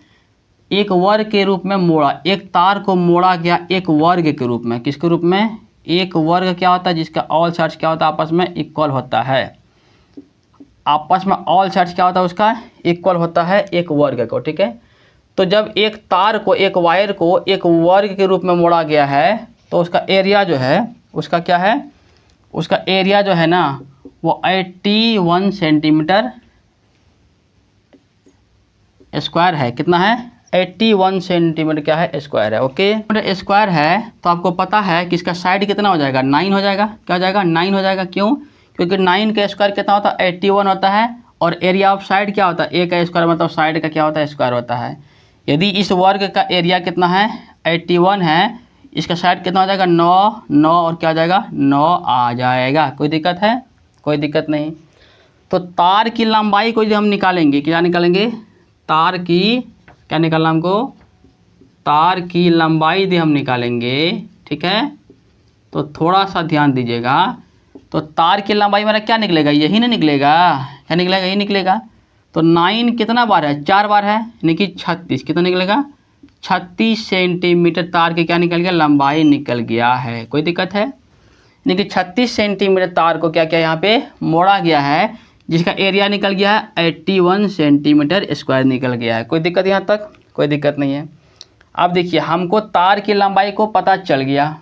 एक वर्ग के रूप में मोड़ा, एक तार को मोड़ा गया एक वर्ग के रूप में, किसके रूप में, एक वर्ग क्या होता है जिसका ऑल साइड्स क्या होता है आपस में इक्वल होता है, आपस में ऑल साइड्स क्या होता है उसका इक्वल होता है एक वर्ग को। ठीक है, तो जब एक तार को एक वायर को एक वर्ग के रूप में मोड़ा गया है तो उसका एरिया जो है उसका क्या है, उसका एरिया जो है ना वो 81 सेंटीमीटर स्क्वायर है। कितना है 81 सेंटीमीटर क्या है स्क्वायर है। ओके, स्क्वायर है तो आपको पता है कि इसका साइड कितना हो जाएगा 9 हो जाएगा, क्या हो जाएगा 9 हो जाएगा। क्यों, क्योंकि 9 का स्क्वायर कितना होता है 81 होता है, और एरिया ऑफ साइड क्या होता है ए का स्क्वायर मतलब साइड का क्या होता है स्क्वायर होता है। यदि इस वर्ग का एरिया कितना है 81 है, इसका साइड कितना हो जाएगा 9 और क्या हो जाएगा 9 आ जाएगा। कोई दिक्कत है, कोई दिक्कत नहीं। तो तार की लंबाई को जो हम निकालेंगे, क्या निकालेंगे, तार की क्या निकालना हमको, तार की लंबाई भी हम निकालेंगे। ठीक है, तो थोड़ा सा ध्यान दीजिएगा, तो तार की लंबाई मेरा क्या निकलेगा, यही ना निकलेगा, क्या निकलेगा यही निकलेगा। तो 9 कितना बार है 4 बार है, यानी कि 36, कितना निकलेगा 36 सेंटीमीटर तार के क्या निकल गया लंबाई निकल गया है। कोई दिक्कत है, यानी कि 36 सेंटीमीटर तार को क्या क्या यहाँ पे मोड़ा गया है, जिसका एरिया निकल गया है 81 सेंटीमीटर स्क्वायर निकल गया है। कोई दिक्कत यहाँ तक? कोई दिक्कत नहीं है। अब देखिए हमको तार की लंबाई को पता चल गया।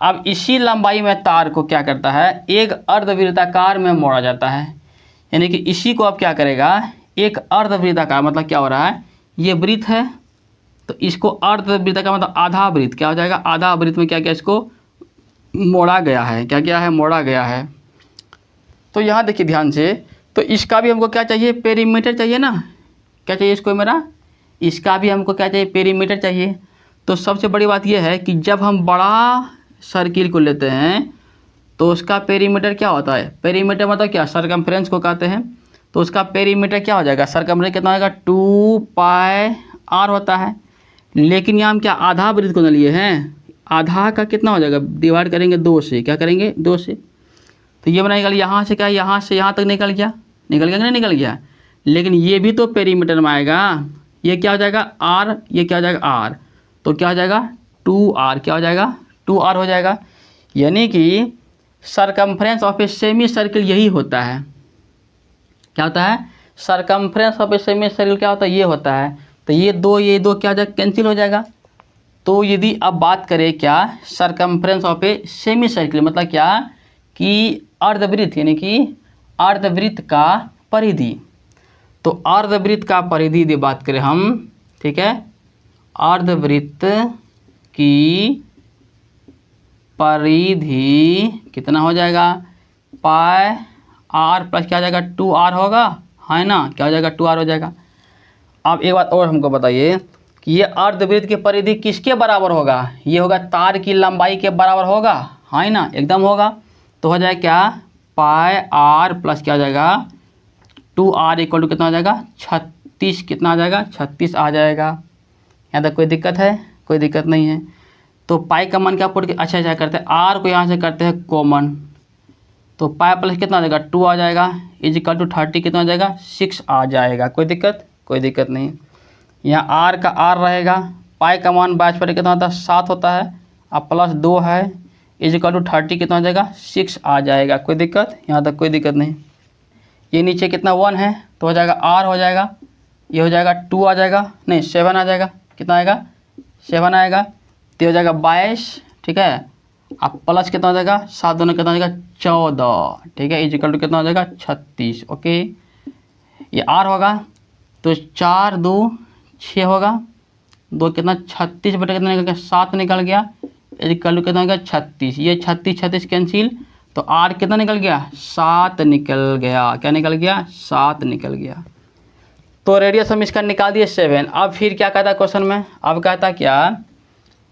अब इसी लंबाई में तार को क्या करता है, एक अर्धवृत्ताकार में मोड़ा जाता है। यानी कि इसी को अब क्या करेगा, एक अर्धवृत्ताकार, मतलब क्या हो रहा है, ये वृत्त है तो इसको अर्धवृत्ताकार मतलब आधा वृत्त क्या हो जाएगा, आधा वृत्त में क्या क्या इसको मोड़ा गया है। क्या क्या है, मोड़ा गया है। तो यहाँ देखिए ध्यान से, तो इसका भी हमको क्या चाहिए, पेरीमीटर चाहिए ना। क्या चाहिए इसको मेरा, इसका भी हमको क्या चाहिए, पेरीमीटर चाहिए। तो सबसे बड़ी बात यह है कि जब हम बड़ा सर्किल को लेते हैं तो उसका पेरीमीटर क्या होता है, पेरीमीटर मतलब क्या, सरकमफ्रेंस को कहते हैं। तो उसका पेरीमीटर क्या हो जाएगा, सरकमफ्रेंस कितना होगा, 2πr होता है। लेकिन यहाँ हम क्या आधा वृत्त को न लिए हैं, आधा का कितना हो जाएगा, डिवाइड करेंगे 2 से, क्या करेंगे 2 से। तो ये बना निकल, यहाँ से क्या, यहाँ से यहाँ तक निकल गया, निकल गया कि नहीं निकल गया। लेकिन ये भी तो पेरीमीटर में आएगा। ये क्या हो जाएगा r, ये क्या हो जाएगा r, तो क्या हो जाएगा 2r, क्या हो जाएगा 2r हो जाएगा। यानी कि circumference of a semi circle यही होता है। क्या होता है, circumference of a semi circle क्या होता है, ये होता है। तो ये दो क्या हो जाएगा, कैंसिल हो जाएगा। तो यदि अब बात करें क्या, circumference of a semi circle मतलब क्या कि अर्धवृत्त, यानी कि अर्धवृत्त का परिधि। तो अर्धवृत्त का परिधि यदि बात करें हम, ठीक है, अर्धवृत्त की परिधि कितना हो जाएगा, πr प्लस क्या हो जाएगा 2r होगा, है ना, क्या हो जाएगा 2r हो जाएगा। अब एक बात और हमको बताइए कि ये अर्धवृत्त की परिधि किसके बराबर होगा, ये होगा तार की लंबाई के बराबर होगा, है ना, एकदम होगा। तो हो जाएगा क्या, πr प्लस क्या हो जाएगा 2r इक्वल टू कितना हो जाएगा 36, कितना आ जाएगा 36 आ जाएगा। यहाँ तक कोई दिक्कत है, कोई दिक्कत नहीं है। तो पाई का मान क्या पुट के अच्छा करते हैं, आर को यहाँ से करते हैं कॉमन। तो पाई प्लस कितना आ जाएगा 2 आ जाएगा, इज इक्वल टू 30 कितना आ जाएगा 6 आ जाएगा। कोई दिक्कत, कोई दिक्कत नहीं। यहाँ आर का आर रहेगा, पाई का मान 22 पर कितना होता है 7 होता है, अब प्लस 2 है, इज इक्वल टू 30 कितना हो जाएगा 6 आ जाएगा। कोई दिक्कत, यहाँ तक कोई दिक्कत नहीं। ये नीचे कितना 1 है तो हो जाएगा आर हो जाएगा, ये हो जाएगा 2 आ जाएगा, नहीं 7 आ जाएगा, कितना आएगा 7 आएगा। तो हो जाएगा 22, ठीक है, अब प्लस कितना हो जाएगा 7 दोनों कितना हो जाएगा 14, ठीक है, इज इक्वल टू कितना हो जाएगा 36। ओके, ये आर होगा तो 4 2 6 होगा, 2 कितना 36 बटे कितना निकल गया 7 निकल गया, इज इक्वल टू कितना हो गया 36। ये 36 कैंसिल, तो आर कितना निकल गया 7 निकल गया। क्या निकल गया 7 निकल गया। तो रेडियस हम इसका निकाल दिए 7। अब फिर क्या कहता है क्वेश्चन में, अब कहता क्या,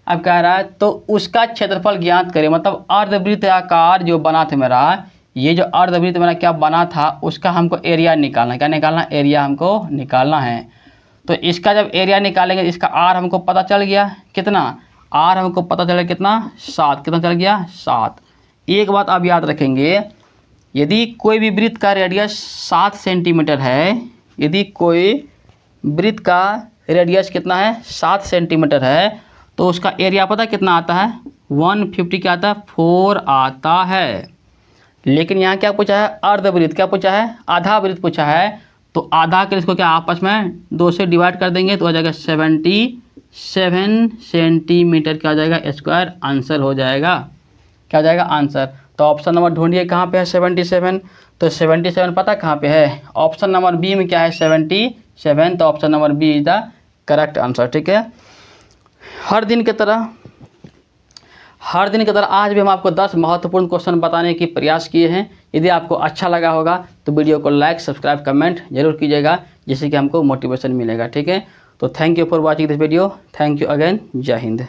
अब कह रहा है तो उसका क्षेत्रफल ज्ञात करें। मतलब अर्धवृत्त आकार जो बना था मेरा, ये जो अर्धवृत्त मेरा क्या बना था उसका हमको एरिया निकालना है। क्या निकालना, एरिया हमको निकालना है। तो इसका जब एरिया निकालेंगे, इसका आर हमको पता चल गया कितना, आर हमको पता चल गया कितना 7, कितना चल गया 7। एक बात आप याद रखेंगे, यदि कोई भी वृत्त का रेडियस 7 सेंटीमीटर है, यदि कोई वृत्त का रेडियस कितना है 7 सेंटीमीटर है, तो उसका एरिया पता कितना आता है 150 क्या आता है 4 आता है। लेकिन यहाँ क्या पूछा है, अर्धवृत्त क्या पूछा है, आधा वृत्त पूछा है। तो आधा के इसको क्या आपस में 2 से डिवाइड कर देंगे तो हो जाएगा 77 सेंटीमीटर क्या हो जाएगा स्क्वायर, आंसर हो जाएगा। क्या हो जाएगा आंसर। तो ऑप्शन नंबर ढूंढिए कहाँ पे है 77। तो 77 पता कहाँ पे है, ऑप्शन नंबर बी में क्या है 77। तो option number B is the correct answer. ठीक है, हर दिन की तरह आज भी हम आपको 10 महत्वपूर्ण क्वेश्चन बताने की प्रयास किए हैं। यदि आपको अच्छा लगा होगा तो वीडियो को लाइक सब्सक्राइब कमेंट जरूर कीजिएगा, जिससे कि हमको मोटिवेशन मिलेगा। ठीक है, तो thank you for watching this video, thank you again, जय हिंद।